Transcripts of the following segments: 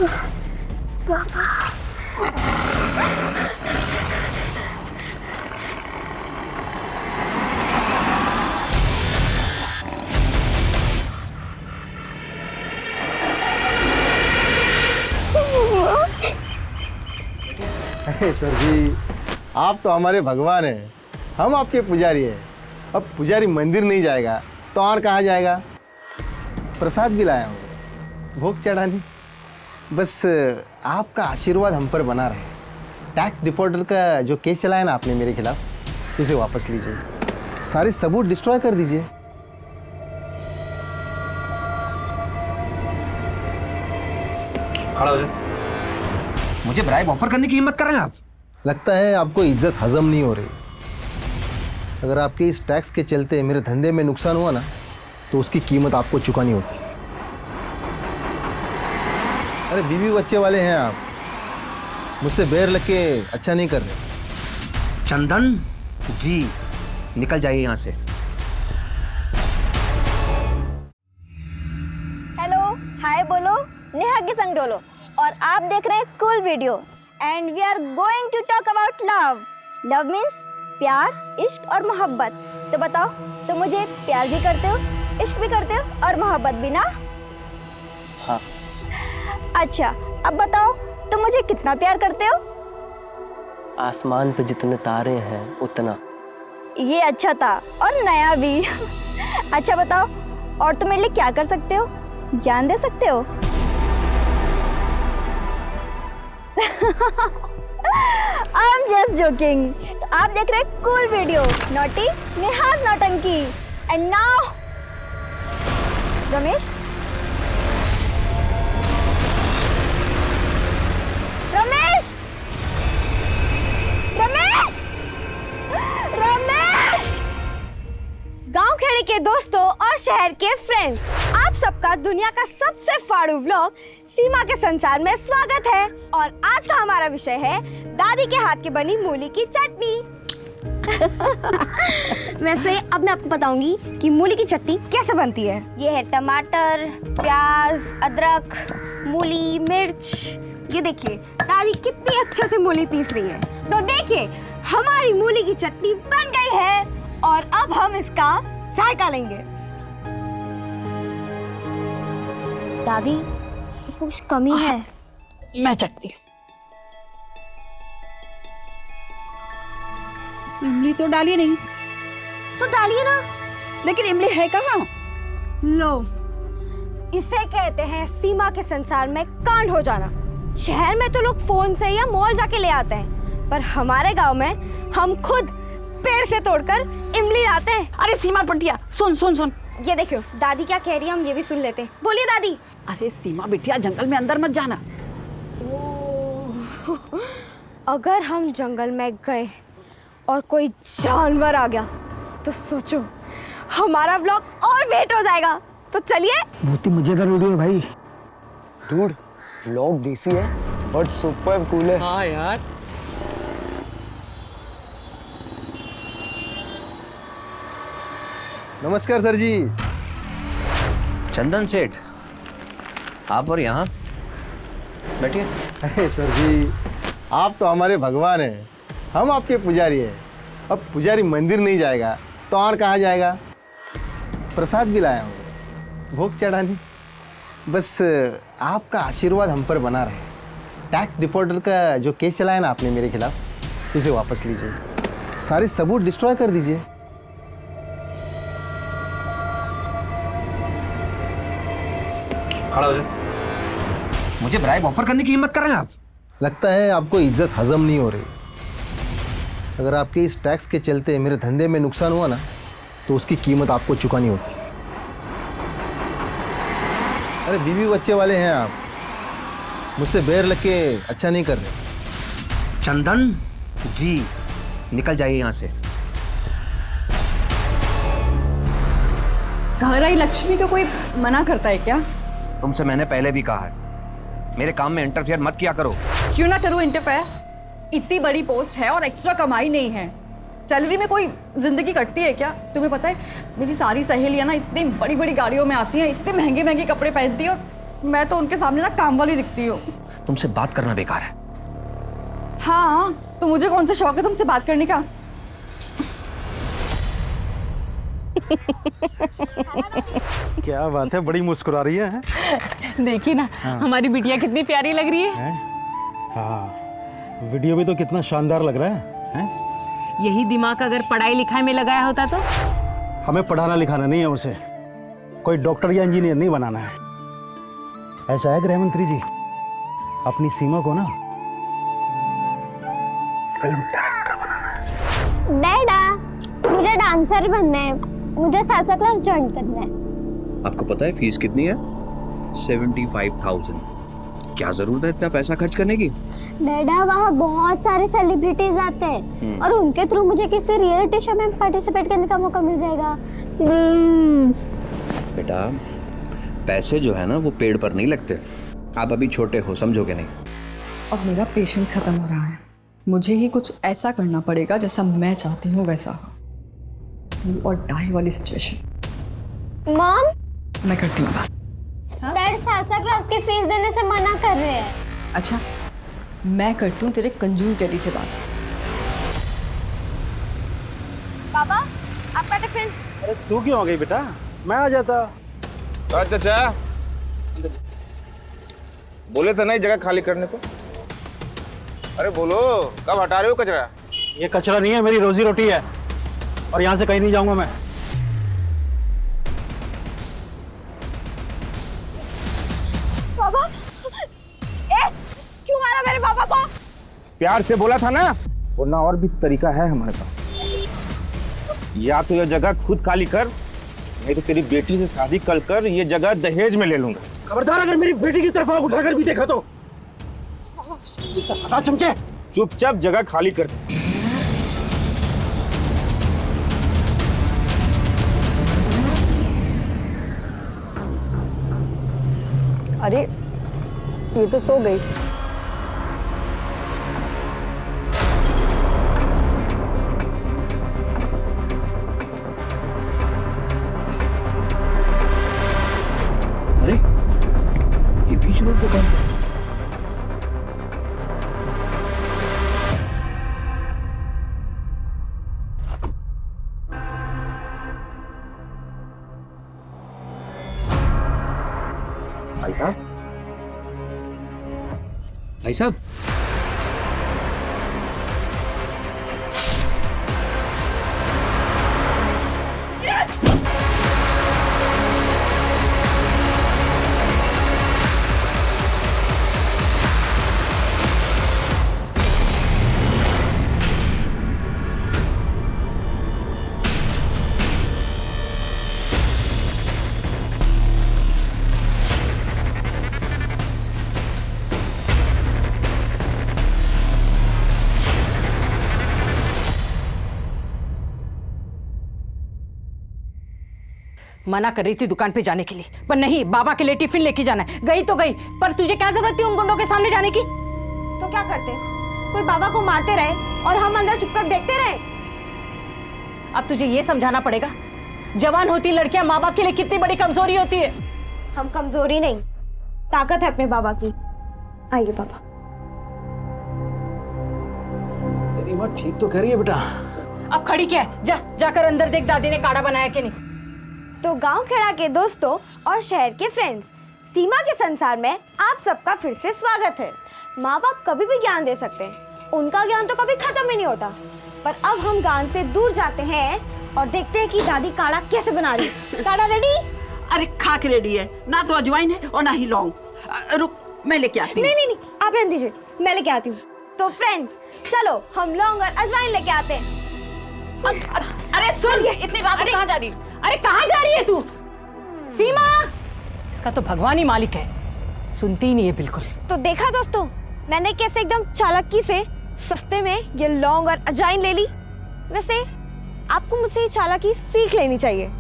पापा। अरे सर जी, आप तो हमारे भगवान हैं, हम आपके पुजारी हैं। अब पुजारी मंदिर नहीं जाएगा तो और कहाँ जाएगा? प्रसाद भी लाया हूँ, भोग चढ़ाने। बस आपका आशीर्वाद हम पर बना रहे। टैक्स डिफॉल्टर का जो केस चलाया ना आपने मेरे खिलाफ, उसे वापस लीजिए, सारे सबूत डिस्ट्रॉय कर दीजिए। खड़ा हो जाए। मुझे ब्राइब ऑफर करने की हिम्मत कर रहे हैं आप? लगता है आपको इज्जत हजम नहीं हो रही। अगर आपके इस टैक्स के चलते मेरे धंधे में नुकसान हुआ ना, तो उसकी कीमत आपको चुकानी होगी। अरे बीवी बच्चे वाले हैं आप, मुझसे बैर लग के अच्छा नहीं कर रहे। चंदन जी, निकल जाइए यहाँ से। हेलो, हाय बोलो, नेहा के संग डोलो। और आप देख रहे हैं cool video and we are going to talk about love. Love means प्यार, इश्क और मोहब्बत। तो बताओ, तुम मुझे प्यार भी करते हो, इश्क भी करते हो और मोहब्बत भी ना? हाँ। अच्छा, अब बताओ तुम मुझे कितना प्यार करते हो? आसमान पे जितने तारे हैं उतना। ये अच्छा था और नया भी। अच्छा बताओ, और तुम मेरे लिए क्या कर सकते हो? जान दे सकते हो? I'm just joking. तो आप देख रहे हैं कूल वीडियो, नॉटी नेहाज नौटंकी। And now Ramesh, Ramesh, Ramesh, Ramesh. गांव खेड़े के दोस्तों और शहर के फ्रेंड्स, आप सबका दुनिया का सबसे फाड़ू व्लॉग सीमा के संसार में स्वागत है। और आज का हमारा विषय है दादी के हाथ की बनी मूली की चटनी। वैसे अब मैं आपको बताऊंगी कि मूली की चटनी कैसे बनती है। ये है टमाटर, प्याज, अदरक, मूली, मिर्च। ये देखिए दादी कितनी अच्छे से मूली पीस रही है। तो देखिए हमारी मूली की चटनी बन गई है और अब हम इसका जायका लेंगे। दादी, इसमें कुछ कमी है। मैं चखती हूँ। इमली तो डाली नहीं। तो डालिए ना। लेकिन इमली है कहाँ? लो, इसे कहते हैं सीमा के संसार में कांड हो जाना। शहर में तो लोग फोन से या मॉल जाके ले आते हैं, पर हमारे गांव में हम खुद पेड़ से तोड़कर इमली लाते हैं। अरे सीमा बिटिया, सुन सुन सुन। ये देखियो दादी क्या कह रही है, हम ये भी सुन लेते हैं। बोलिए दादी। अरे सीमा बिटिया, जंगल में अंदर मत जाना। अगर हम जंगल में गए और कोई जानवर आ गया तो सोचो हमारा व्लॉग और वेट हो जाएगा। तो चलिए। बहुत ही मजेदार वीडियो है भाई। डूड, व्लॉग देसी है बट सुपर कूल है। हाँ यार। नमस्कार सर जी। चंदन सेठ, आप और यहाँ बैठिए। अरे सर जी, आप तो हमारे भगवान हैं, हम आपके पुजारी हैं। अब पुजारी मंदिर नहीं जाएगा तो और कहाँ जाएगा? प्रसाद भी लाया हूँ, भोग चढ़ाने। बस आपका आशीर्वाद हम पर बना रहे। टैक्स डिफॉल्टर का जो केस चलाया ना आपने मेरे खिलाफ, उसे वापस लीजिए, सारे सबूत डिस्ट्रॉय कर दीजिए। खड़ा हो जाए। मुझे ब्राइब ऑफर करने की हिम्मत कर रहे हैं आप? लगता है आपको इज्जत हजम नहीं हो रही। अगर आपके इस टैक्स के चलते मेरे धंधे में नुकसान हुआ ना, तो उसकी कीमत आपको चुकानी होगी। अरे बीवी बच्चे वाले हैं आप, मुझसे बैर लग के अच्छा नहीं कर रहे। चंदन जी, निकल जाइए यहाँ से। घर आई लक्ष्मी को कोई मना करता है क्या? तुमसे मैंने पहले भी कहा है, मेरे काम में इंटरफेयर मत किया करो। क्यों ना करूं इंटरफेयर? इतनी बड़ी पोस्ट है और एक्स्ट्रा कमाई नहीं है। सैलरी में कोई जिंदगी कटती है क्या? तुम्हें पता है मेरी सारी सहेलियां ना इतनी बड़ी बड़ी गाड़ियों में आती हैं, इतने महंगे महंगे कपड़े पहनती हैं और मैं तो उनके सामने ना काम वाली दिखती हूँ। तुमसे बात करना बेकार है। हाँ, तो मुझे कौन सा शौक है तुमसे बात करने का? क्या बात है, बड़ी मुस्कुरा रही है? देखी ना हमारी बिटिया कितनी प्यारी लग रही है। हाँ, वीडियो भी तो कितना शानदार लग रहा है? यही दिमाग अगर पढ़ाई लिखाई में लगाया होता तो। हमें पढ़ाना लिखाना नहीं है उसे, कोई डॉक्टर या इंजीनियर नहीं बनाना है। ऐसा है गृह मंत्री जी, अपनी सीमा को ना फिल्म डायरेक्टर बनाना है। डैडा, मुझे डांसर बनना है, मुझे सालसा क्लास ज्वाइन करना है। आपको पता है फीस कितनी है? 75,000। क्या जरूरत है इतना पैसा खर्च करने की? डैडा, वहाँ बहुत सारे सेलिब्रिटीज आते हैं और उनके थ्रू मुझे किसी रियलिटी शो में पार्टिसिपेट करने का मौका मिल जाएगा। प्लीज। बेटा, पैसे जो है ना वो पेड़ पर नहीं लगते। आप अभी छोटे हो, समझोगे नहीं। अब मेरा पेशेंस खत्म हो रहा है। मुझे ही कुछ ऐसा करना पड़ेगा जैसा मैं चाहती हूँ वैसा। और डाई वाली सिचुएशन। मॉम, मैं करती हूँ बात। डैड सालसा क्लास की फीस देने से मना कर रहे हैं। अच्छा, मैं करती हूँ तेरे कंजूस डैडी से बात। पापा, आपका टिफिन। अरे तू क्यों आ गई बेटा? मैं आ जाता। चाचा बोले थे ना जगह खाली करने को। अरे बोलो, कब हटा रहे हो कचरा? ये कचरा नहीं है, मेरी रोजी रोटी है, और यहाँ से कहीं नहीं जाऊंगा मैं। पापा, क्यों मारा मेरे पापा को? प्यार से बोला था ना। वरना और भी तरीका है हमारे पास। या तो यह जगह खुद खाली कर, नहीं तो तेरी बेटी से शादी कर ये जगह दहेज में ले लूंगा। खबरदार, अगर मेरी बेटी की तरफ आग उठाकर भी देखा तो। सदा चमचे। चुपचाप जगह खाली कर। अरे ये तो सो गई। अरे ये बीच रोड पे कौन? भाई साहब, भाई साहब, मना कर रही थी दुकान पे जाने के लिए, पर नहीं, बाबा के लिए टिफिन लेके जाना है। गई तो गई, पर तुझे क्या जरूरत थी उन गुंडों के सामने जाने की? तो क्या करते? कोई बाबा को मारते रहे और हम अंदर छुपकर देखते रहे। अब तुझे ये समझाना पड़ेगा, जवान होती लड़कियां माँ बाप के लिए कितनी बड़ी कमजोरी होती है। हम कमजोरी नहीं, ताकत है अपने बाबा की। आइए पापा। तेरी माँ ठीक तो कह रही है बेटा। अब खड़ी क्या है? जाकर अंदर देख दादी ने काढ़ा बनाया कि नहीं। तो गांव खेड़ा के दोस्तों और शहर के फ्रेंड्स, सीमा के संसार में आप सबका फिर से स्वागत है। माँ बाप कभी भी ज्ञान दे सकते हैं, उनका ज्ञान तो कभी खत्म ही नहीं होता। पर अब हम ज्ञान से दूर जाते हैं और देखते हैं कि दादी काढ़ा कैसे बना रही है। काढ़ा रेडी? अरे खाक रेडी है, ना तो अजवाइन है और ना ही लौंग। रुक, मैं लेके आती हूँ। नहीं, आप रहने दीजिए, मैं लेके आती हूँ। तो फ्रेंड्स, चलो हम लौंग और अजवाइन लेके आते हैं। अरे सुन, इतनी रात में कहाँ जा रही? अरे कहाँ जा रही है तू? सीमा, इसका तो भगवान ही मालिक है, सुनती ही नहीं है बिल्कुल। तो देखा दोस्तों, मैंने कैसे एकदम चालाकी से सस्ते में ये लौंग और अजवाइन ले ली। वैसे आपको मुझसे ये चालाकी सीख लेनी चाहिए।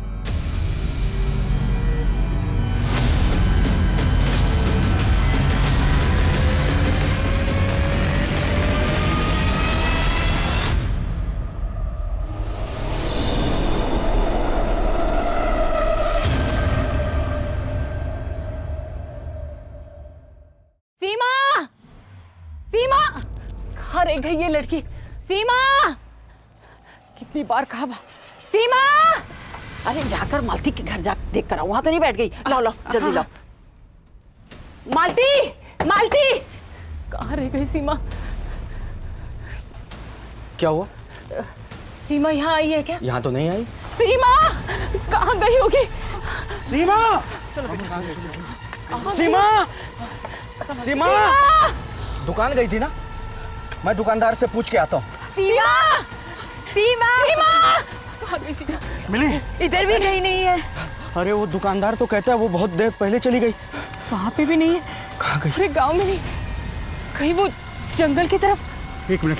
रह गई ये लड़की? सीमा, कितनी बार कहा सीमा। अरे जाकर मालती के घर जा देख कर आओ, वहां तो नहीं बैठ गई। लाओ लाओ जल्दी लाओ। मालती, मालती, कहाँ रह गई सीमा? क्या हुआ? सीमा यहाँ आई है क्या? यहाँ तो नहीं आई। सीमा कहाँ गई होगी? सीमा, सीमा, सीमा दुकान गई थी ना, मैं दुकानदार से पूछ के आता हूँ। सीमा, सीमा, सीमा कहाँ गई सीमा? मिली? इधर भी कहीं नहीं है। अरे वो दुकानदार तो कहता है वो बहुत देर पहले चली गई। वहाँ पे भी नहीं है। कहाँ गई? अरे गांव में नहीं, कहीं वो जंगल की तरफ। एक मिनट,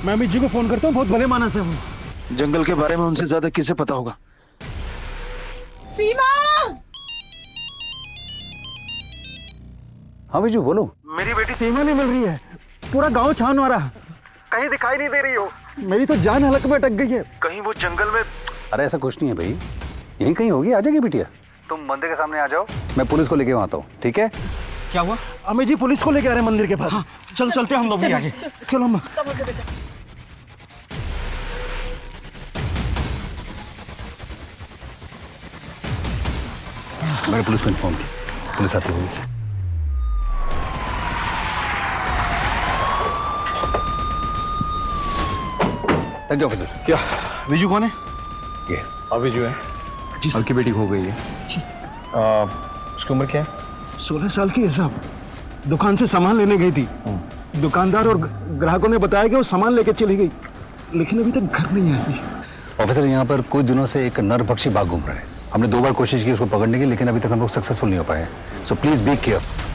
मैं अमित जी को फोन करता हूँ, बहुत भले मानस है वो। जंगल के बारे में उनसे ज्यादा किसे पता होगा? सीमा, हाँ विजू बोलो। मेरी बेटी सीमा नहीं मिल रही है, पूरा गांव छान मारा, कहीं दिखाई नहीं दे रही हो। मेरी तो जान हलक में अटक गई है। कहीं वो जंगल में। अरे ऐसा कुछ नहीं है भाई, यहीं कहीं होगी, आ जाएगी बिटिया। तुम मंदिर के सामने आ जाओ, मैं पुलिस को लेके आता हूँ, ठीक है? क्या हुआ? अमित जी पुलिस को लेके आ रहे हैं मंदिर के पास। हाँ, चल चलते हम लोग भी आगे। चलो अम्मा। मैंने पुलिस को इन्फॉर्म किया, पुलिस आती होगी। Thank you officer. क्या विजू कौन है? ये हाँ विजू है। आपकी बेटी खो गई है। उसकी उम्र क्या है? 16 साल की है साहब, दुकान से सामान लेने गई थी। दुकानदार और ग्राहकों ने बताया कि वो सामान लेके चली गई, लेकिन अभी तक घर नहीं आई। ऑफिसर यहाँ पर कुछ दिनों से एक नरभक्षी बाघ घूम रहा है। हमने 2 बार कोशिश की उसको पकड़ने की, लेकिन अभी तक हम लोग सक्सेसफुल नहीं हो पाए। So please be careful.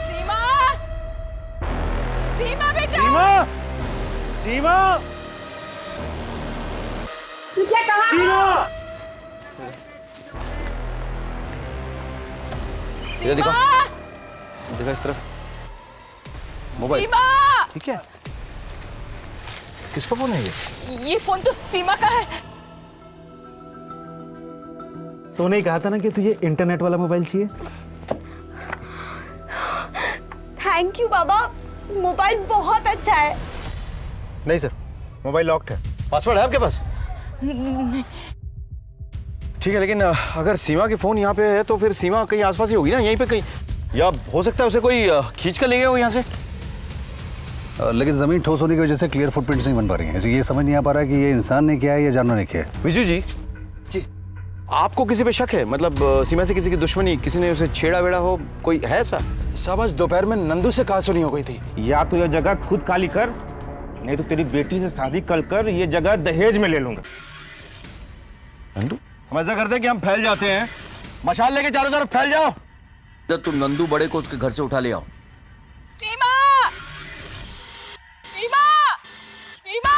Seema, Seema बेटा। सीमा, सीमा, तुझे कहाँ? ये देखो, सीमा, देखो इस तरफ मोबाइल। सीमा, ठीक है, किसका फोन है ये? ये फोन तो सीमा का है। तो नहीं कहा था ना कि तुझे इंटरनेट वाला मोबाइल चाहिए? थैंक यू बाबा, मोबाइल बहुत अच्छा है। नहीं सर, मोबाइल लॉक्ड है। पासवर्ड है आपके पास? ठीक है, लेकिन अगर सीमा की फोन यहाँ पे है तो फिर सीमा कहीं आसपास ही होगी ना, यहीं पे कहीं, या हो सकता है उसे कोई खींच कर ले गया हो यहाँ से। लेकिन जमीन ठोस होने की वजह से क्लियर फुटप्रिंट्स नहीं बन पा रही हैं। ये समझ नहीं आ पा रहा है कि ये इंसान ने किया है या जानवर ने किया है। विजू जी, आपको किसी पे शक है? मतलब सीमा से किसी की दुश्मनी, किसी ने उसे छेड़ा वेड़ा हो, कोई है ऐसा? सब आज दोपहर में नंदू से कहा सुनी हो गई थी। या तो ये जगह खुद खाली कर, नहीं तो तेरी बेटी से शादी कर ये जगह दहेज में ले लूंगा। नंदू, हम ऐसा करते हैं कि हम फैल जाते हैं, मशाल लेके चारों तरफ फैल जाओ। जब तुम नंदू बड़े को उसके घर से उठा ले आओ। सीमा, सीमा, सीमा।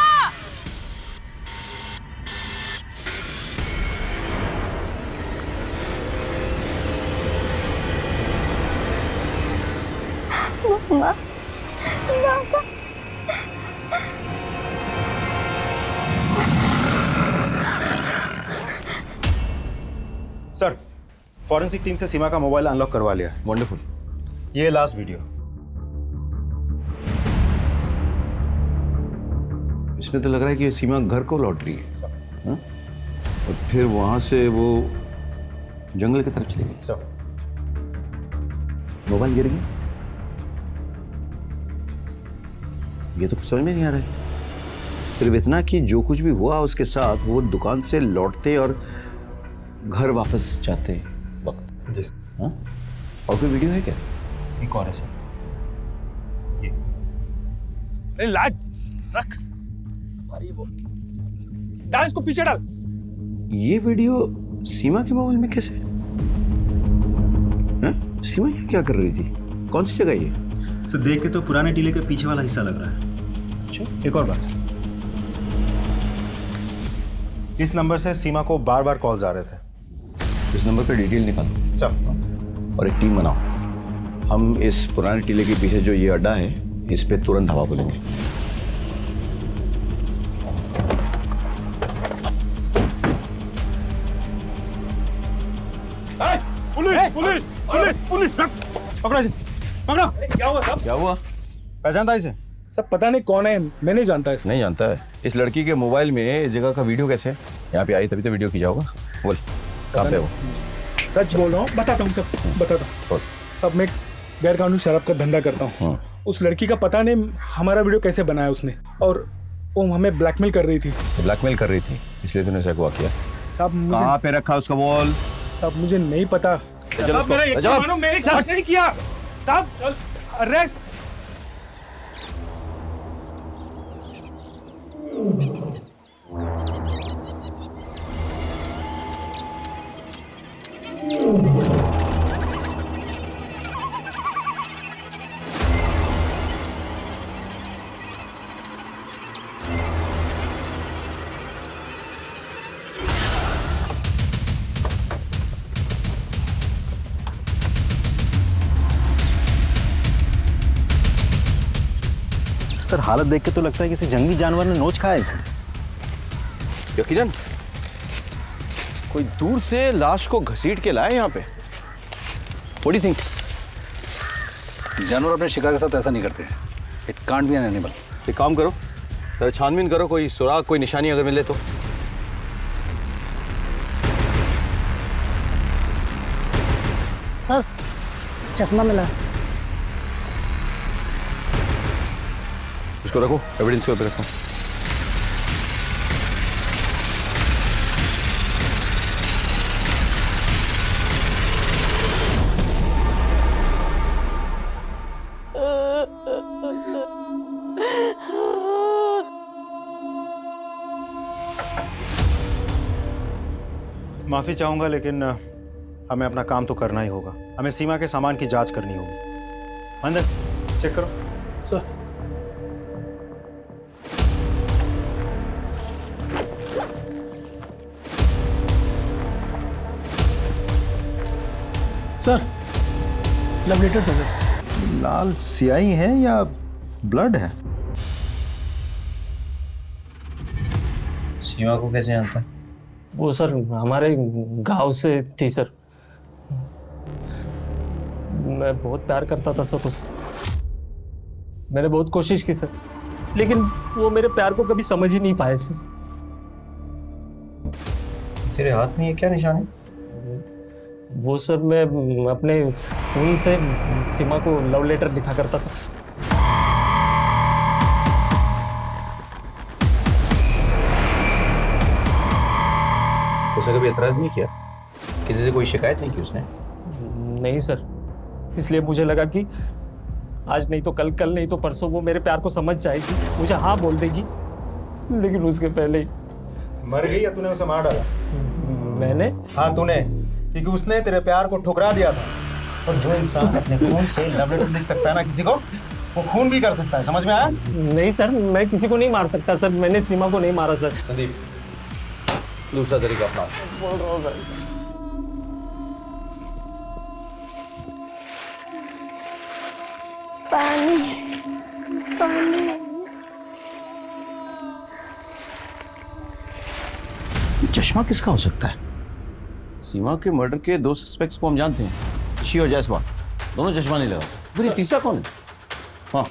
सर, फॉरेंसिक टीम से सीमा का मोबाइल अनलॉक करवा लिया है। वंडरफुल। ये लास्ट वीडियो। इसमें तो लग रहा है कि ये सीमा घर को लौट रही है। हाँ? और फिर वहां से वो जंगल की तरफ चली गई। सर, मोबाइल गिर गया, ये तो समझ में नहीं आ रहा है। सिर्फ इतना कि जो कुछ भी हुआ उसके साथ, वो दुकान से लौटते और घर वापस जाते वक्त। जी। हाँ? और कोई वीडियो है क्या? एक और है सर, ये। अरे लाज रख, अरे वो डाल इसको पीछे डाल। ये वीडियो सीमा के मोबाइल में कैसे? हाँ? सीमा ये क्या कर रही थी? कौन सी जगह ये? सर देख के तो पुराने टीले के पीछे वाला हिस्सा लग रहा है। अच्छा। एक और बात सर, इस नंबर से सीमा को बार बार कॉल्स आ रहे थे। इस नंबर पे डिटेल निकालो सब और एक टीम बनाओ। हम इस पुराने टीले के पीछे जो ये अड्डा है इस पे तुरंत हवा बोलेंगे। पुलिस पुलिस पुलिस पुलिस पकड़ो पकड़ो। क्या हुआ साहब? क्या हुआ? पहचानता इसे? सब पता नहीं कौन है, मैं नहीं जानता इसे। नहीं जानता है? इस लड़की के मोबाइल में इस जगह का वीडियो कैसे है? यहाँ पे आई तभी तो वीडियो खींचा होगा। बोल कहाँ पे है वो? सच बोल रहा हूँ, बताता हूँ सब बताता हूँ। सब मैं गैर कानूनी शराब का धंधा करता हूँ। उस लड़की का पता नहीं हमारा वीडियो कैसे बनाया उसने, और वो हमें ब्लैकमेल कर रही थी। ब्लैकमेल कर रही थी इसलिए तूने ऐसा हुआ किया? सब मुझे कहाँ पे रखा उसका बोल? सब मुझे नहीं पता। साहब मेरा यकीन मानो, मैंने कुछ नहीं किया साहब। अरेस्ट। सर हालत देख के तो लगता है किसी जंगली जानवर ने नोच खाया इसे। यकीनन कोई दूर से लाश को घसीट के लाए यहाँ पे। What do you think? जानवर अपने शिकार के साथ ऐसा नहीं करते। It can't be an animal. एक काम करो, जरा छानबीन करो, कोई सुराग कोई निशानी अगर मिले तो। हाँ, चश्मा मिला। इसको रखो, एविडेंस के ऊपर रखो। माफ़ी चाहूँगा लेकिन हमें अपना काम तो करना ही होगा। हमें सीमा के सामान की जांच करनी होगी। मंदिर चेक करो। Sir sir love letter sir. लाल स्याही है या ब्लड है? सीमा को कैसे जानता है? वो सर हमारे गांव से थी सर। मैं बहुत प्यार करता था सर उससे। मैंने बहुत कोशिश की सर, लेकिन वो मेरे प्यार को कभी समझ ही नहीं पाए सर। तेरे हाथ में ये क्या निशान है? वो सर मैं अपने खून से सीमा को लव लेटर लिखा करता था। उसने कभी एतराज नहीं किया? किसी से कोई शिकायत नहीं की उसने? नहीं सर, इसलिए मुझे लगा कि आज नहीं तो कल, कल नहीं तो परसों वो मेरे प्यार को समझ जाएगी, मुझे हाँ बोल देगी। लेकिन उसके पहले ही मर गई या तूने उसे मार डाला? मैंने? हाँ तूने, क्योंकि उसने तेरे प्यार को ठुकरा दिया था। और जो इंसान अपने खून से लव लेटर लिख सकता है ना किसी को, वो खून भी कर सकता है। समझ में आया? नहीं सर, मैं किसी को नहीं मार सकता सर। मैंने सीमा को नहीं मारा सर। संदीप, दूसरा तरीका अपना। बोल रहा हूँ सर। पानी पानी। चश्मा किसका हो सकता है? सीमा के मर्डर के दो सस्पेक्ट्स को हम जानते हैं, ऋषि और जायसवाल। दोनों चश्मा नहीं लगा। फिर ये तीसरा कौन है? हाँ,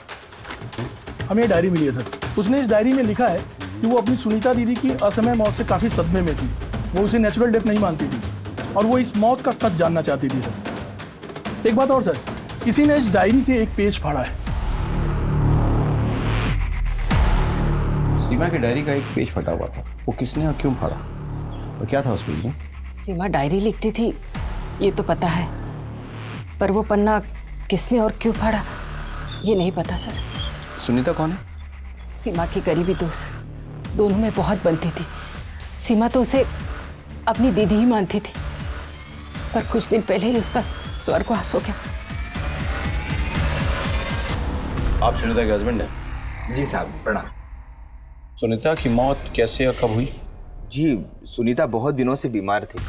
हमें डायरी मिली है सर। उसने इस डायरी में लिखा है कि वो अपनी सुनीता दीदी की असमय मौत से काफ़ी सदमे में थी। वो उसे नेचुरल डेथ नहीं मानती थी और वो इस मौत का सच जानना चाहती थी सर। एक बात और सर, किसी ने इस डायरी से एक पेज फाड़ा है। सीमा की डायरी का एक पेज फटा हुआ था। वो किसने और क्यों फाड़ा? और क्या था उस पेज में? सीमा डायरी लिखती थी ये तो पता है, पर वो पन्ना किसने और क्यों फाड़ा ये नहीं पता सर। सुनीता कौन है? सीमा की करीबी दोस्त, दोनों में बहुत बनती थी। सीमा तो उसे अपनी दीदी ही मानती थी, पर कुछ दिन पहले ही उसका स्वर्गवास हो गया। आप सुनीता के हस्बैंड हैं? जी साहब, प्रणाम। सुनीता की मौत कैसे और कब हुई? जी सुनीता बहुत दिनों से बीमार थी।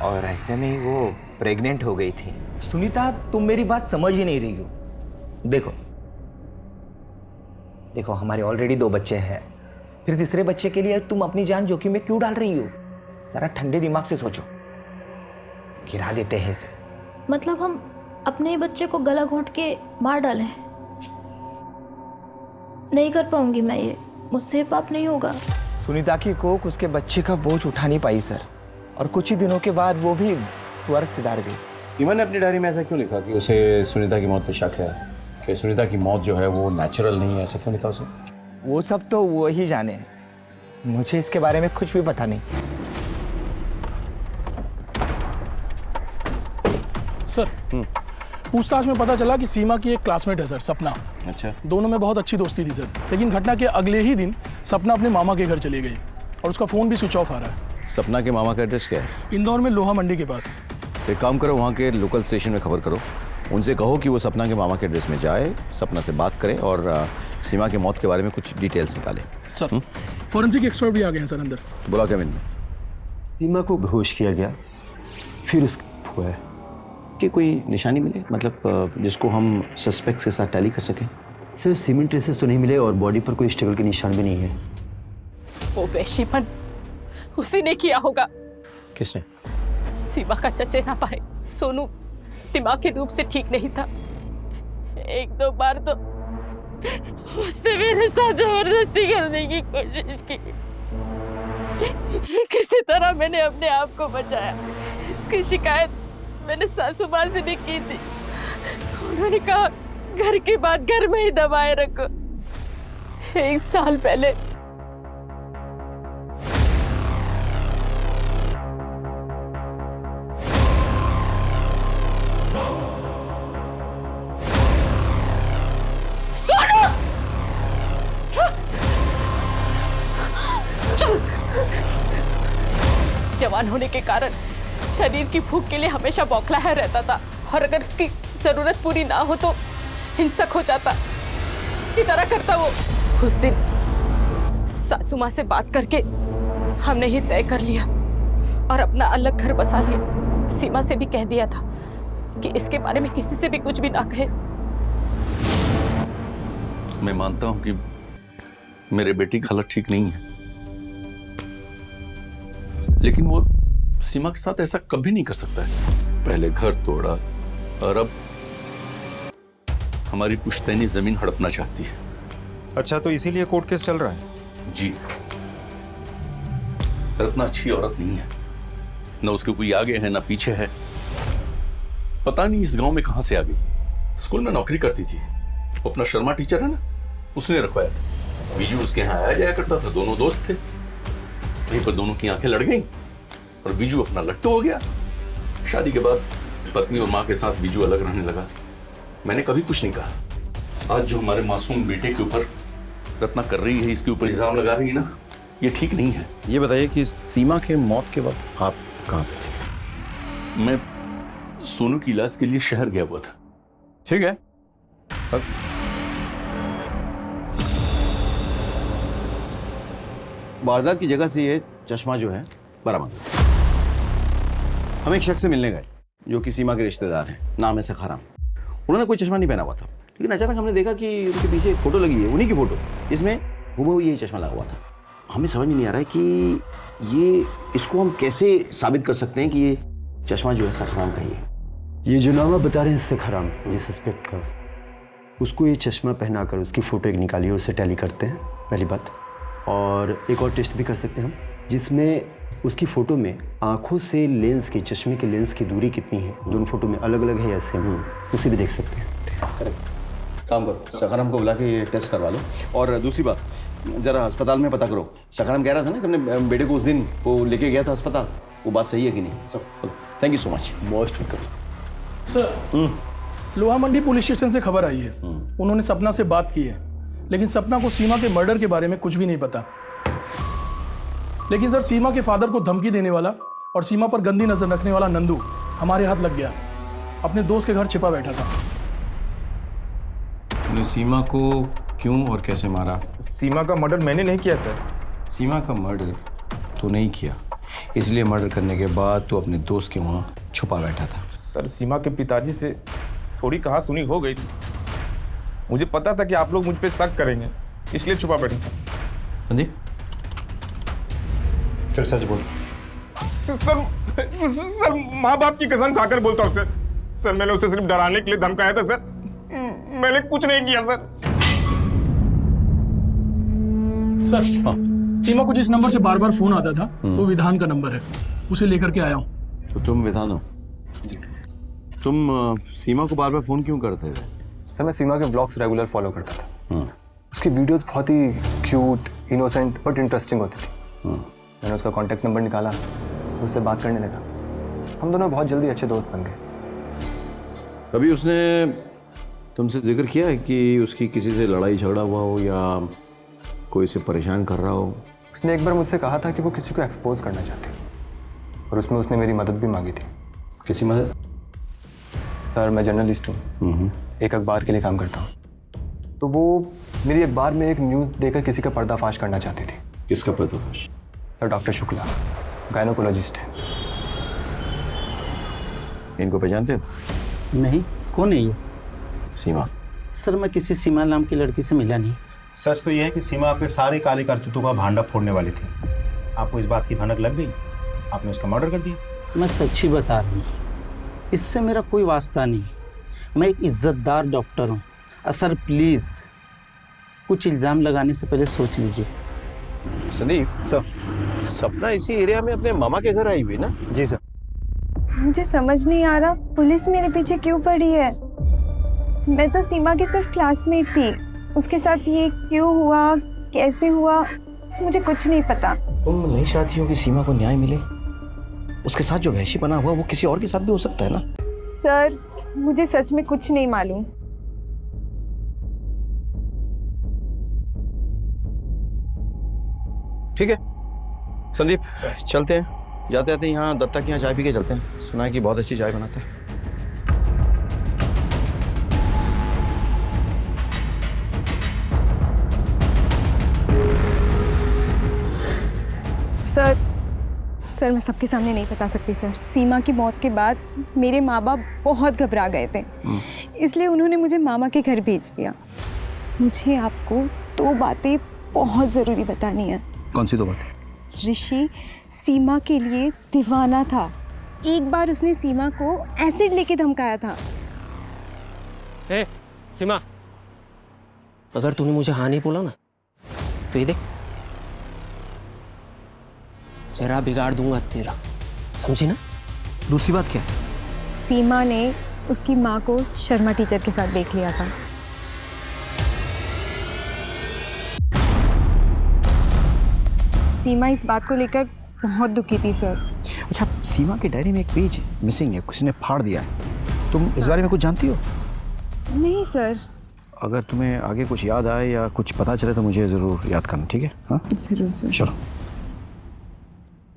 और ऐसे में ही वो प्रेग्नेंट हो गई थी। सुनीता, तुम मेरी बात समझ ही नहीं रही हो। देखो देखो, हमारे ऑलरेडी 2 बच्चे हैं, फिर तीसरे बच्चे के लिए तुम अपनी जान जोखिम में क्यों डाल रही हो? जरा ठंडे दिमाग से सोचो, गिरा देते हैं इसे। मतलब हम अपने ही बच्चे को गला घोंट के मार डालें? नहीं कर पाऊंगी मैं ये, मुझसे पाप नहीं होगा। सुनीता की कोख उसके बच्चे का बोझ उठा नहीं पाई सर, और कुछ ही दिनों के बाद वो भी स्वर्ग सिधार गई। सीमा ने अपनी डायरी में ऐसा क्यों लिखा कि उसे सुनीता की मौत पे शक है, कि सुनीता की मौत जो है वो नेचुरल नहीं है? ऐसा क्यों लिखा उसे? वो सब तो वो ही जाने, मुझे इसके बारे में कुछ भी पता नहीं। सर, पूछताछ में पता चला कि सीमा की एक क्लासमेट है सर, सपना। अच्छा। दोनों में बहुत अच्छी दोस्ती थी सर, लेकिन घटना के अगले ही दिन सपना अपने मामा के घर चली गई और उसका फ़ोन भी स्विच ऑफ आ रहा है। सपना के मामा का एड्रेस क्या है? इंदौर में लोहा मंडी के पास। एक काम करो, वहाँ के लोकल स्टेशन में खबर करो, उनसे कहो कि वो सपना के मामा के एड्रेस में जाए, सपना से बात करे और सीमा की मौत के बारे में कुछ डिटेल्स निकाले। सर, फॉरेंसिक एक्सपर्ट भी आ गए हैं सर अंदर। बुला के मिल। सीमा को बेहोश किया गया, फिर उसका हुआ है कि कोई निशानी मिले, मतलब जिसको हम सस्पेक्ट के साथ टैली कर सकें? सर, सीमेंट ट्रेसेस तो नहीं मिले और बॉडी पर कोई स्ट्रगल के निशान भी नहीं है। वो वैश्यपन उसी ने किया होगा। किसने? सीमा का चचेरा भाई सोनू दिमागी रूप से ठीक नहीं था। 1-2 बार तो उसने मेरे साथ जबरदस्ती करने की कोशिश की। किसी तरह मैंने अपने आप को बचाया। इसकी शिकायत मैंने सासू माँ से भी की थी। उन्होंने कहा घर की बात घर में ही दबाए रखो। 1 साल पहले जवान होने के कारण शरीर की भूख के लिए हमेशा बौखलाया रहता था, और अगर उसकी जरूरत पूरी ना हो तो हिंसक हो जाता। की तरह करता वो। उस दिन सासू माँ से बात करके हमने ही तय कर लिया और अपना अलग घर बसा लिया। सीमा से भी कह दिया था कि इसके बारे में किसी से भी कुछ भी ना कहे। मैं मानता हूं कि मेरे बेटी की हालत ठीक नहीं है, लेकिन वो सीमा के साथ ऐसा कभी नहीं कर सकता है। पहले घर तोड़ा और अब हमारी पुश्तैनी जमीन हड़पना चाहती है। अच्छा, तो इसीलिए कोर्ट केस चल रहा है? जी। रत्ना अच्छी औरत नहीं है, न उसके कोई आगे है न पीछे है। पता नहीं इस गांव में कहां से आ गई। स्कूल में नौकरी करती थी, वो अपना शर्मा टीचर है ना, उसने रखवाया था। बीजू उसके यहाँ आया जाया करता था, दोनों दोस्त थे। वहीं पर दोनों की आंखें लड़ गईं और बीजू अपना लट्टू हो गया। शादी के बाद पत्नी और माँ के साथ बीजू अलग रहने लगा। मैंने कभी कुछ नहीं कहा। आज जो हमारे मासूम बेटे के ऊपर रत्ना कर रही है, इसके ऊपर इल्जाम लगा रही है ना, ये ठीक नहीं है। ये बताइए कि सीमा के मौत के वक्त आप कहाँ पे थे? मैं सोनू की इलाज के लिए शहर गया हुआ था। ठीक है। वारदात की जगह से ये चश्मा जो है बरामद। हम एक शख्स से मिलने गए जो कि सीमा के रिश्तेदार हैं, नाम है सखाराम। उन्होंने कोई चश्मा नहीं पहना हुआ था, लेकिन अचानक हमने देखा कि उनके पीछे एक फोटो लगी है, उन्हीं की फोटो, इसमें हूबहू यही चश्मा लगा हुआ था। हमें समझ में नहीं आ रहा है कि ये इसको हम कैसे साबित कर सकते हैं कि ये चश्मा जो है सखाराम का ही है। ये जो नाम आप बता रहे हैं सखाराम, जिस सस्पेक्ट का, उसको ये चश्मा पहनाकर उसकी फ़ोटो एक निकाली और उसे टैली करते हैं, पहली बात। और एक और टेस्ट भी कर सकते हैं हम, जिसमें उसकी फ़ोटो में आँखों से लेंस की, चश्मे के लेंस की दूरी कितनी है, दोनों फोटो में अलग अलग है या सेम, उसे भी देख सकते हैं। करेक्ट। काम करो, सखाराम को बुला के ये टेस्ट करवा लो। और दूसरी बात, ज़रा अस्पताल में पता करो, सखाराम कह रहा था ना कि अपने बेटे को उस दिन वो लेके गया था अस्पताल, वो बात सही है कि नहीं? सब thank you so much. Most welcome sir. लोहा मंडी पुलिस स्टेशन से खबर आई है, उन्होंने सपना से बात की है, लेकिन सपना को सीमा के मर्डर के बारे में कुछ भी नहीं पता। लेकिन सर, सीमा के फादर को धमकी देने वाला और सीमा पर गंदी नजर रखने वाला नंदू हमारे हाथ लग गया। अपने दोस्त के घर छिपा बैठा था। तूने सीमा को क्यों और कैसे मारा? सीमा का मर्डर मैंने नहीं किया सर। सीमा का मर्डर तो नहीं किया, इसलिए मर्डर करने के बाद तू अपने दोस्त के वहाँ छुपा बैठा था। सर सीमा के पिताजी से थोड़ी कहा सुनी हो गई थी। मुझे पता था कि आप लोग मुझ पे शक करेंगे, इसलिए छुपा बैठा था। संदीप चल सच बोल। सर माँ बाप की कसम खाकर बोलता हूँ सर मैंने उसे सिर्फ डराने के लिए धमकाया था सर, मैंने कुछ नहीं किया सर। सीमा को जिस नंबर से बार बार फोन आता था वो विधान का नंबर है, उसे लेकर के आया हूँ। तो तुम विधान हो, तुम सीमा को बार बार फोन क्यों करते थे? सर मैं सीमा के ब्लॉग्स रेगुलर फॉलो करता था। उसकी वीडियोस बहुत ही क्यूट, इनोसेंट बट इंटरेस्टिंग होती थी। मैंने उसका कांटेक्ट नंबर निकाला, उससे बात करने लगा। हम दोनों बहुत जल्दी अच्छे दोस्त बन गए। कभी उसने तुमसे जिक्र किया है कि उसकी किसी से लड़ाई झगड़ा हुआ हो या कोई उसे परेशान कर रहा हो? उसने एक बार मुझसे कहा था कि वो किसी को एक्सपोज करना चाहती और उसमें उसने मेरी मदद भी मांगी थी। किसी मदद? सर मैं जर्नलिस्ट हूँ, एक अखबार के लिए काम करता हूँ। तो वो मेरी अखबार में एक न्यूज़ देकर किसी का पर्दाफाश करना चाहती थी। किसका पर्दाफाश? सर डॉक्टर शुक्ला, गायनोकोलॉजिस्ट है। इनको पहचानते हो? नहीं, कौन है ये? सीमा। सर मैं किसी सीमा नाम की लड़की से मिला नहीं। सच तो यह है कि सीमा आपके सारे काले करतूतों का भांडा फोड़ने वाली थी। आपको इस बात की भनक लग गई, आपने उसका मर्डर कर दिया। मैं सच ही बता रहा हूँ, इससे मेरा कोई वास्ता नहीं। मैं एक इज्जतदार डॉक्टर हूँ। सर प्लीज़ कुछ इल्ज़ाम लगाने से पहले सोच लीजिए। संदीप सर, सपना इसी एरिया में अपने मामा के घर आई हुई ना? जी सर। मुझे समझ नहीं आ रहा पुलिस मेरे पीछे क्यों पड़ी है। मैं तो सीमा की सिर्फ क्लासमेट थी, उसके साथ ये क्यों हुआ, कैसे हुआ, मुझे कुछ नहीं पता। तुम नहीं चाहती हो कि सीमा को न्याय मिले? उसके साथ जो वहशी बना हुआ वो किसी और के साथ भी हो सकता है ना? सर मुझे सच में कुछ नहीं मालूम। ठीक है संदीप, चलते हैं, जाते जाते यहाँ दत्ता के यहाँ चाय पी के चलते हैं। सुना है कि बहुत अच्छी चाय बनाते हैं। सर मैं सबके सामने नहीं बता सकती सर। सीमा की मौत के बाद मेरे माँ बाप बहुत घबरा गए थे, इसलिए उन्होंने मुझे मामा के घर भेज दिया। मुझे आपको 2 बातें बहुत ज़रूरी बतानी है। कौन सी 2 बातें? ऋषि सीमा के लिए दीवाना था। एक बार उसने सीमा को एसिड लेके धमकाया था। ए, सीमा, अगर तूने मुझे हाँ नहीं बोला ना तो ये देख, चेहरा बिगाड़ दूंगा तेरा, समझी ना? दूसरी बात क्या? सीमा ने उसकी माँ को शर्मा टीचर के साथ देख लिया था। सीमा इस बात को लेकर बहुत दुखी थी सर। अच्छा, सीमा की डायरी में एक पेज मिसिंग है, किसी ने फाड़ दिया है। तुम इस बारे में कुछ जानती हो? नहीं सर। अगर तुम्हें आगे कुछ याद आए या कुछ पता चले तो मुझे ज़रूर याद करना, ठीक है? हाँ जरूर सर। चलो।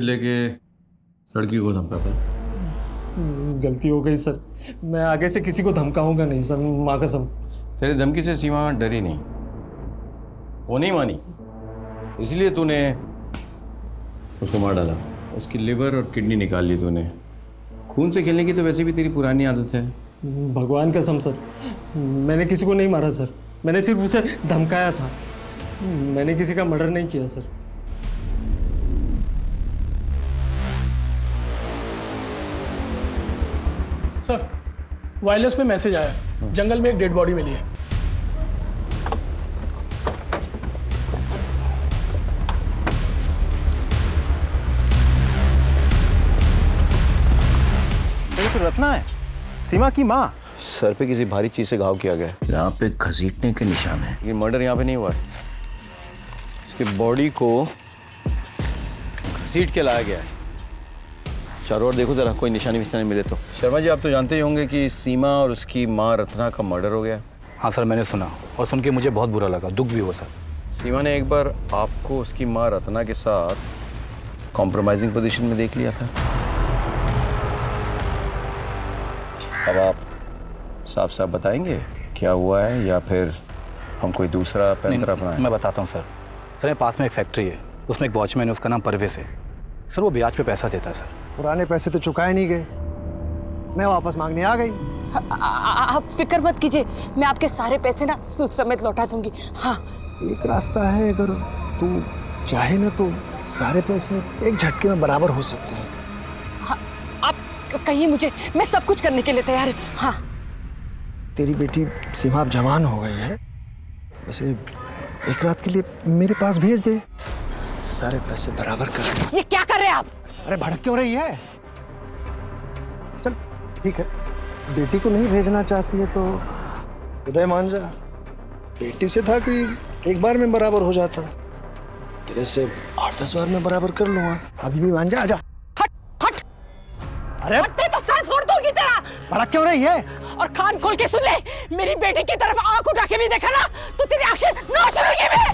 लेके लड़की को धमकाता है। गलती हो गई सर, मैं आगे से किसी को धमकाऊंगा नहीं सर, माँ कसम। तेरी धमकी से सीमा डरी नहीं, वो नहीं मानी, इसलिए तूने उसको मार डाला। उसकी लिवर और किडनी निकाल ली तूने। खून से खेलने की तो वैसे भी तेरी पुरानी आदत है। भगवान कसम सर, मैंने किसी को नहीं मारा सर, मैंने सिर्फ उसे धमकाया था। मैंने किसी का मर्डर नहीं किया सर। सर वायरलेस पे मैसेज आया, जंगल में एक डेड बॉडी मिली है। तो रत्ना है, सीमा की माँ। सर पे किसी भारी चीज से घाव किया गया है। यहाँ पे घसीटने के निशान है। ये मर्डर यहाँ पे नहीं हुआ है, इसकी बॉडी को घसीट के लाया गया है। चारों ओर देखो जरा, कोई निशानी विशानी मिले तो। शर्मा जी, आप तो जानते ही होंगे कि सीमा और उसकी माँ रत्ना का मर्डर हो गया। हाँ सर, मैंने सुना और सुन के मुझे बहुत बुरा लगा, दुख भी हुआ सर। सीमा ने एक बार आपको उसकी माँ रत्ना के साथ कॉम्प्रोमाइजिंग पोजीशन में देख लिया था। अब आप साफ साफ बताएंगे क्या हुआ है, या फिर हम कोई दूसरा पैंतरा अपनाएं? मैं बताता हूँ सर। सर, पास में एक फैक्ट्री है, उसमें एक वॉचमैन है, उसका नाम परवेज है। सर वो ब्याज पे पैसा देता है सर। पुराने पैसे तो चुकाए नहीं गए, मैं वापस मांगने आ गई। आप फिक्र मत कीजिए, मैं आपके सारे पैसे ना सूद समेत लौटा दूंगी। हाँ, एक रास्ता है, अगर तू चाहे ना तो सारे पैसे एक झटके में बराबर हो सकते हैं। हाँ, आप कहिए मुझे, मैं सब कुछ करने के लिए तैयार हूँ। हाँ, तेरी बेटी सीमा अब जवान हो गई है, वैसे एक रात के लिए मेरे पास भेज दे, सारे पैसे बराबर कर। ये क्या कर रहे हैं आप? अरे भड़क क्यों रही है? चल ठीक है, बेटी को नहीं भेजना चाहती है तो उदय मान जा। बेटी से था कि एक बार में बराबर हो जाता, तेरे से 8-10 बार में बराबर कर लूंगा। अभी भी मान जा, आजा। अरे तो सर फोड़ दूंगी तेरा। भड़क क्यों रही है? और कान खोल के सुन ले, मेरी बेटी की तरफ आंख उठा के भी देखा ना तो तेरी आंखें नोच लूंगी मैं।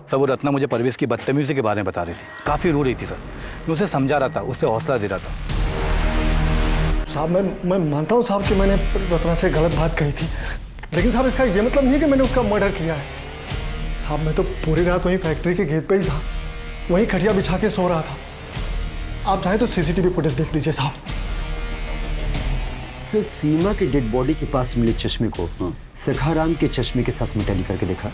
सर वो रत्ना मुझे परवेश की बदतमीजी के बारे में बता रही थी, काफ़ी रो रही थी सर। मैं उसे समझा रहा था, उससे हौसला दे रहा था। साहब मैं मानता हूँ साहब कि मैंने रत्ना से गलत बात कही थी, लेकिन साहब इसका ये मतलब नहीं है कि मैंने उसका मर्डर किया है। साहब मैं तो पूरी रात वहीं फैक्ट्री के गेट पे ही था, वहीं खटिया बिछा के सो रहा था। आप चाहे तो सीसीटीवी फुटेज देख लीजिए साहब। सर सीमा के डेड बॉडी के पास मिले चश्मे को सखाराम के चश्मे के साथ में टैली करके देखा,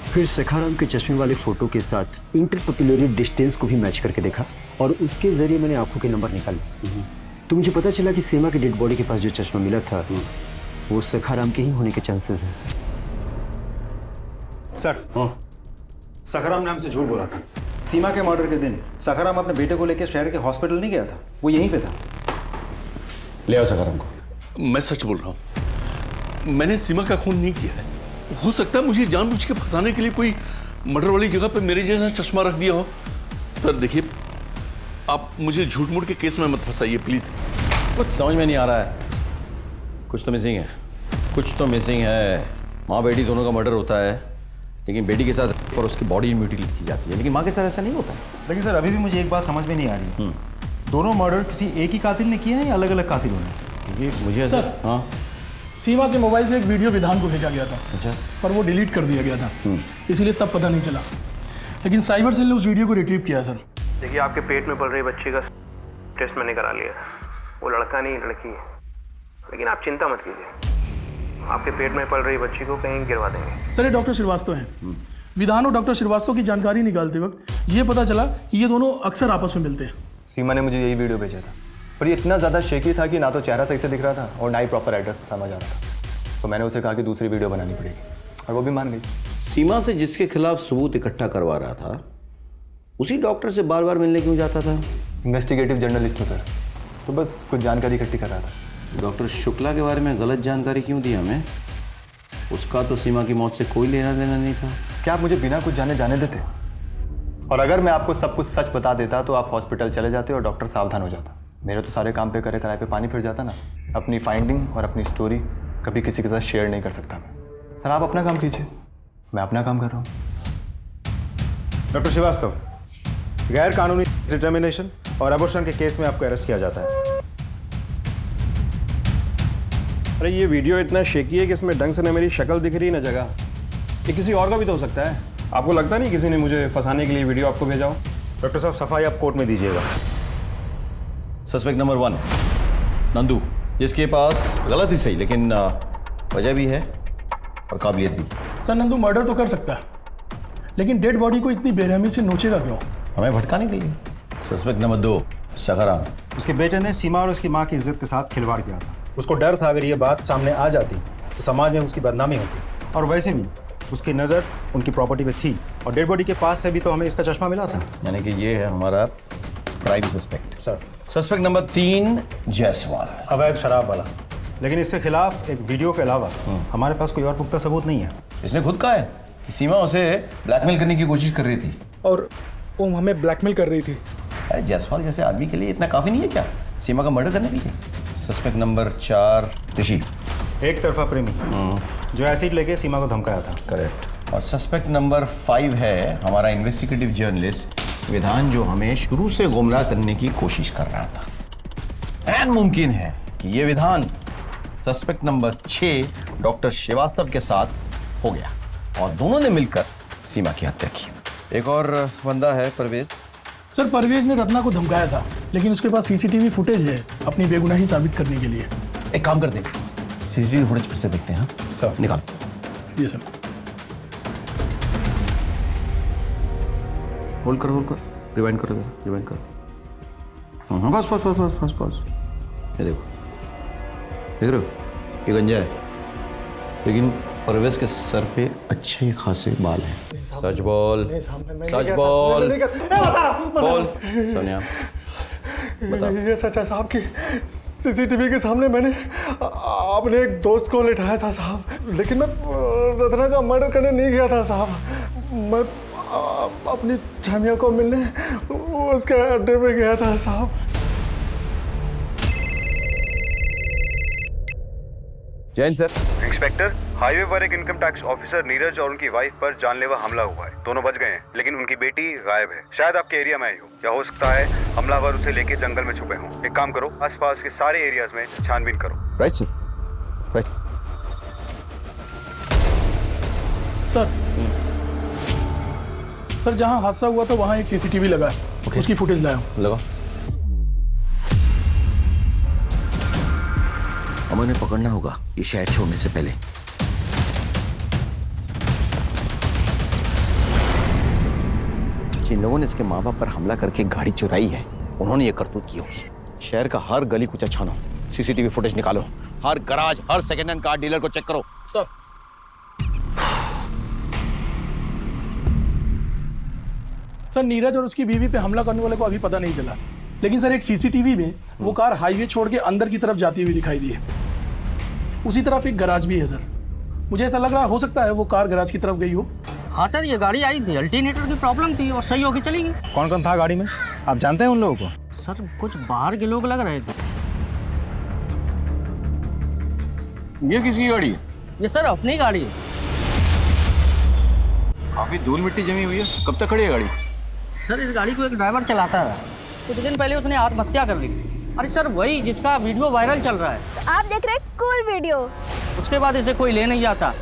फिर सखाराम के चश्मे वाले फोटो के साथ इंटरपपुलरी डिस्टेंस को भी मैच करके देखा, और उसके जरिए मैंने आंखों के नंबर निकाले। तो मुझे पता चला कि सीमा के डेड बॉडी के पास जो चश्मा मिला था वो सखाराम के ही होने के चांसेस हैं। सर सखाराम ने हमसे झूठ बोला था। सीमा के मर्डर के दिन सखाराम अपने बेटे को लेकर शहर के हॉस्पिटल नहीं गया था, वो यहीं पे था। ले आओ सखाराम को। मैं सच बोल रहा हूं, मैंने सीमा का खून नहीं किया है। हो सकता है मुझे जानबूझ के फंसाने के लिए कोई मर्डर वाली जगह पे मेरे जैसा चश्मा रख दिया हो। सर देखिए, आप मुझे झूठ मूठ के केस में मत फंसाइए प्लीज। कुछ समझ में नहीं आ रहा है, कुछ तो मिसिंग है, कुछ तो मिसिंग है। माँ बेटी दोनों का मर्डर होता है, लेकिन बेटी के साथ और उसकी बॉडी म्यूटिलेट की जाती है, लेकिन माँ के साथ ऐसा नहीं होता है। लेकिन सर अभी भी मुझे एक बात समझ में नहीं आ रही, दोनों मर्डर किसी एक ही कातिल ने किया है या अलग अलग कातिलों ने? ये मुझे सर, हाँ सीमा के मोबाइल से एक वीडियो विधान को भेजा गया था। अच्छा। पर वो डिलीट कर दिया गया था, इसीलिए तब पता नहीं चला, लेकिन साइबर सेल ने उस वीडियो को रिट्रीव किया सर। देखिए आपके पेट में पल रही बच्ची का टेस्ट मैंने करा लिया, वो लड़का नहीं लड़की है, लेकिन आप चिंता मत कीजिए, आपके पेट में पल रही बच्ची को कहीं गिरवा देंगे। सर ये डॉक्टर श्रीवास्तव हैं। विधान और डॉक्टर श्रीवास्तव की जानकारी निकालते वक्त ये पता चला कि ये दोनों अक्सर आपस में मिलते हैं। सीमा ने मुझे यही वीडियो भेजा था, पर ये इतना ज़्यादा शेकी था कि ना तो चेहरा सही से दिख रहा था और ना ही प्रॉपर एड्रेस समझ आ रहा था। तो मैंने उसे कहा कि दूसरी वीडियो बनानी पड़ेगी, और वो भी मान गई। सीमा से जिसके खिलाफ सबूत इकट्ठा करवा रहा था, उसी डॉक्टर से बार बार मिलने क्यों जाता था? इन्वेस्टिगेटिव जर्नलिस्ट हूँ सर, तो बस कुछ जानकारी इकट्ठी कर रहा था। डॉक्टर शुक्ला के बारे में गलत जानकारी क्यों दी हमें? उसका तो सीमा की मौत से कोई लेना देना नहीं था। क्या आप मुझे बिना कुछ जाने देते? और अगर मैं आपको सब कुछ सच बता देता तो आप हॉस्पिटल चले जाते और डॉक्टर सावधान हो जाता। मेरे तो सारे काम पे करे कराए पे पानी फिर जाता ना। अपनी फाइंडिंग और अपनी स्टोरी कभी किसी के साथ शेयर नहीं कर सकता मैं। सर आप अपना काम कीजिए, मैं अपना काम कर रहा हूँ। डॉक्टर श्रीवास्तव, गैर कानूनी डिटर्मिनेशन और अबॉर्शन के केस में आपको अरेस्ट किया जाता है। अरे ये वीडियो इतना शेकी है कि इसमें ढंग से न मेरी शक्ल दिख रही ना जगह। ये किसी और का भी तो हो सकता है। आपको लगता नहीं किसी ने मुझे फंसाने के लिए वीडियो आपको भेजा हो? डॉक्टर साहब सफाई आप कोर्ट में दीजिएगा। सस्पेक्ट नंबर 1 नंदू, जिसके पास गलत ही सही लेकिन वजह भी है और काबिलियत भी। सर नंदू मर्डर तो कर सकता है, लेकिन डेड बॉडी को इतनी बेरहमी से नोचेगा क्यों? हमें भटकाने के लिए। सस्पेक्ट नंबर 2 सखाराम, उसके बेटे ने सीमा और उसकी माँ की इज्जत के साथ खिलवाड़ किया था। उसको डर था अगर ये बात सामने आ जाती तो समाज में उसकी बदनामी होती, और वैसे भी उसकी नज़र उनकी प्रॉपर्टी पे थी, और डेड बॉडी के पास से भी तो हमें इसका चश्मा मिला था। यानी कि ये है हमारा prime suspect. Sir suspect number 3 Jaiswal, अवैध शराब वाला, लेकिन इसके खिलाफ एक वीडियो के अलावा हमारे पास कोई और पुख्ता सबूत नहीं है। इसने खुद कहा है कि सीमा उसे ब्लैकमेल करने की कोशिश कर रही थी, और वो हमें ब्लैकमेल कर रही थी। अरे जायसवाल जैसे आदमी के लिए इतना काफ़ी नहीं है क्या सीमा का मर्डर करने के लिए? सस्पेक्ट नंबर 4 ऋषि, एक तरफा प्रेमी जो एसिड लेके सीमा को धमकाया था। करेक्ट। और सस्पेक्ट नंबर 5 है हमारा इन्वेस्टिगेटिव जर्नलिस्ट विधान, जो हमें शुरू से गुमराह करने की कोशिश कर रहा था। ऐन मुमकिन है कि ये विधान सस्पेक्ट नंबर 6 डॉक्टर श्रीवास्तव के साथ हो गया और दोनों ने मिलकर सीमा की हत्या की। एक और बंदा है परवेज, सर परवेज ने रत्ना को धमकाया था, लेकिन उसके पास सीसीटीवी फुटेज है अपनी बेगुनाही साबित करने के लिए। एक काम करते हैं, सीसीटीवी फुटेज फिर से देखते हैं। हाँ सर निकाल। ये सर होल्ड करो, रिवाइंड करो, रिवाइंड करो। हाँ बस बस बस बस बस बस। ये देखो, देख रहे हो, ये गंजा है, लेकिन परवेज के सर पे अच्छे खासे बाल हैं। सच बोल, सच बोल, बोल सोनिया, बता। ये सच है साहब कि सीसीटीवी के सामने मैंने अपने एक दोस्त को लिटाया था साहब, लेकिन मैं रत्ना का मर्डर करने नहीं गया था साहब। मैं अपनी छामिया को मिलने उसके अड्डे पे गया था साहब। जैन सर। इंस्पेक्टर, हाईवे पर एक इनकम टैक्स ऑफिसर नीरज और उनकी वाइफ पर जानलेवा हमला हुआ है। दोनों बच गए हैं, लेकिन उनकी बेटी गायब है। शायद आपके एरिया में आई हो, या हो सकता है हमलावर उसे लेके जंगल में छुपे हों। एक काम करो, आसपास के सारे एरियाज में छानबीन करो। Right sir, right. सर जहां हादसा हुआ था वहां एक सीसीटीवी लगा है, उसकी फुटेज लाया हूं। लगा। हमें उन्हें पकड़ना होगा ये शहर छोड़ने से पहले। जिन लोगों ने इसके माँ बाप पर हमला करके गाड़ी चुराई है, उन्होंने ये करतूत की होगी। शहर का हर गली कुचा छानो, सीसीटीवी फुटेज निकालो, हर गराज, हर सेकेंड हैंड कार डीलर को चेक करो। सर नीरज और उसकी बीवी पे हमला करने वाले को अभी पता नहीं चला, लेकिन सर एक सीसीटीवी में वो कार हाईवे छोड़ के अंदर की तरफ जाती हुई दिखाई दी है। उसी तरफ एक गराज भी है सर। मुझे ऐसा लग रहा हो सकता है वो कार गराज की तरफ गई हो। हाँ सर, ये गाड़ी आई थी, अल्टरनेटर की प्रॉब्लम थी और सही होके चली गई। कौन कौन था गाड़ी में, आप जानते हैं उन लोगों को? सर कुछ बाहर के लोग लग रहे थे। ये किसकी गाड़ी है? ये सर अपनी गाड़ी है। काफी धूल मिट्टी जमी हुई है, कब तक खड़ी है गाड़ी? सर इस गाड़ी को एक ड्राइवर चलाता है, कुछ दिन पहले उसने आत्महत्या कर ली। अरे सर वही जिसका वीडियो वायरल चल रहा है। आप देख रहे हैं कूल वीडियो। उसके बाद इसे कोई ले नहीं जाता,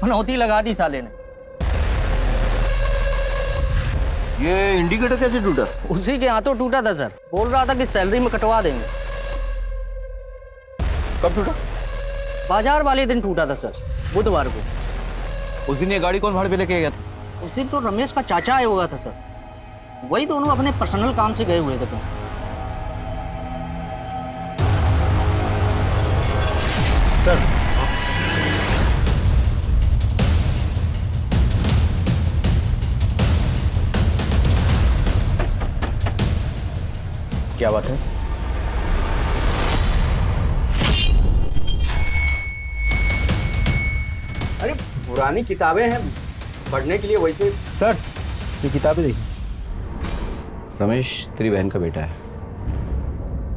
मनौती लगा दी साले ने। ये इंडिकेटर कैसे टूटा? उसी के हाथों टूटा था सर, बोल रहा था कि सैलरी में कटवा देंगे। कब टूटा? बाजार वाले दिन टूटा था सर, बुधवार को। उस दिन ये गाड़ी कौन भाड़े पे लेके गया था? उस दिन तो रमेश का चाचा आया हुआ था सर, वही दोनों अपने पर्सनल काम से गए हुए थे। सर क्या बात है? अरे पुरानी किताबें हैं पढ़ने के लिए, वैसे। सर ये किताबें देखिए। रमेश तेरी बहन का बेटा है,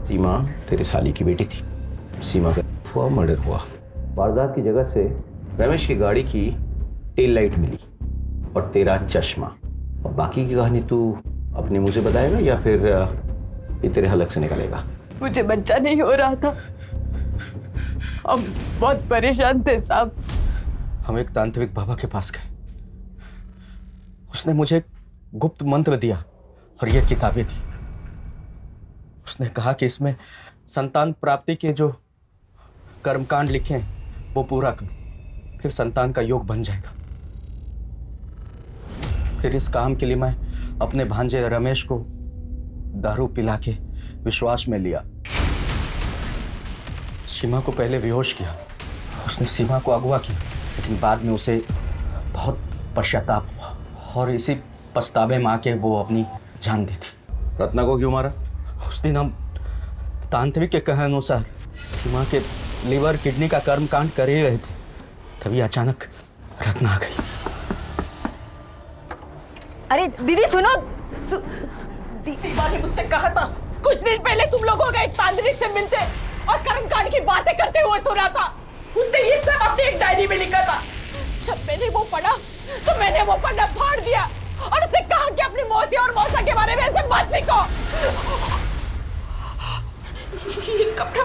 सीमा तेरे साली की बेटी थी। सीमा का हुआ मर्डर हुआ। वारदात की जगह से रमेश की गाड़ी की टेल लाइट मिली और तेरा चश्मा। और बाकी की कहानी तू अपने मुंह से बताएगा या फिर ये तेरे हलक से निकलेगा? मुझे बच्चा नहीं हो रहा था, हम बहुत परेशान थे साहब। हम एक तांत्रिक बाबा के पास गए, उसने मुझे गुप्त मंत्र दिया और ये किताबें थी। उसने कहा कि इसमें संतान प्राप्ति के जो कर्मकांड लिखे हैं वो पूरा करो, फिर संतान का योग बन जाएगा। फिर इस काम के लिए मैं अपने भांजे रमेश को दारू पिला के विश्वास में लिया। सीमा को पहले बेहोश किया, उसने सीमा को अगवा किया, लेकिन बाद में उसे बहुत पश्चाताप हुआ और इसी पछतावे में आके वो अपनी जान दी थी। रत्ना को क्यों मारा? उस दिन हम तांत्रिक के कहे अनुसार सीमा के लीवर किडनी का कर्मकांड कर ही रहे थे, तभी अचानक रत्ना आ गई। अरे दीदी सुनो। सीमा ने मुझसे कहा था कुछ दिन पहले तुम लोगों का एक तांत्रिक से मिलते और कर्मकांड की बातें करते हुए सुना था। उसने ये सब अपनी एक डायरी में लिखा था। जब मैंने वो पढ़ा तो मैंने वो पढ़ना फाड़ दिया और उसे कहा कि अपनी मौसी और मौसा के बारे में ऐसे मत लिखो। ये कपड़ा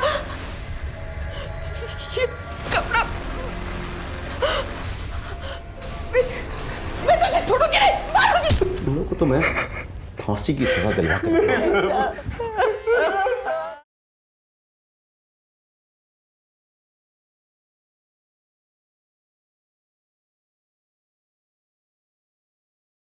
मैं तुझे छोड़ूंगी नहीं, मारूंगी। तुम लोग को तो मैं फांसी की सजा दिलवा कर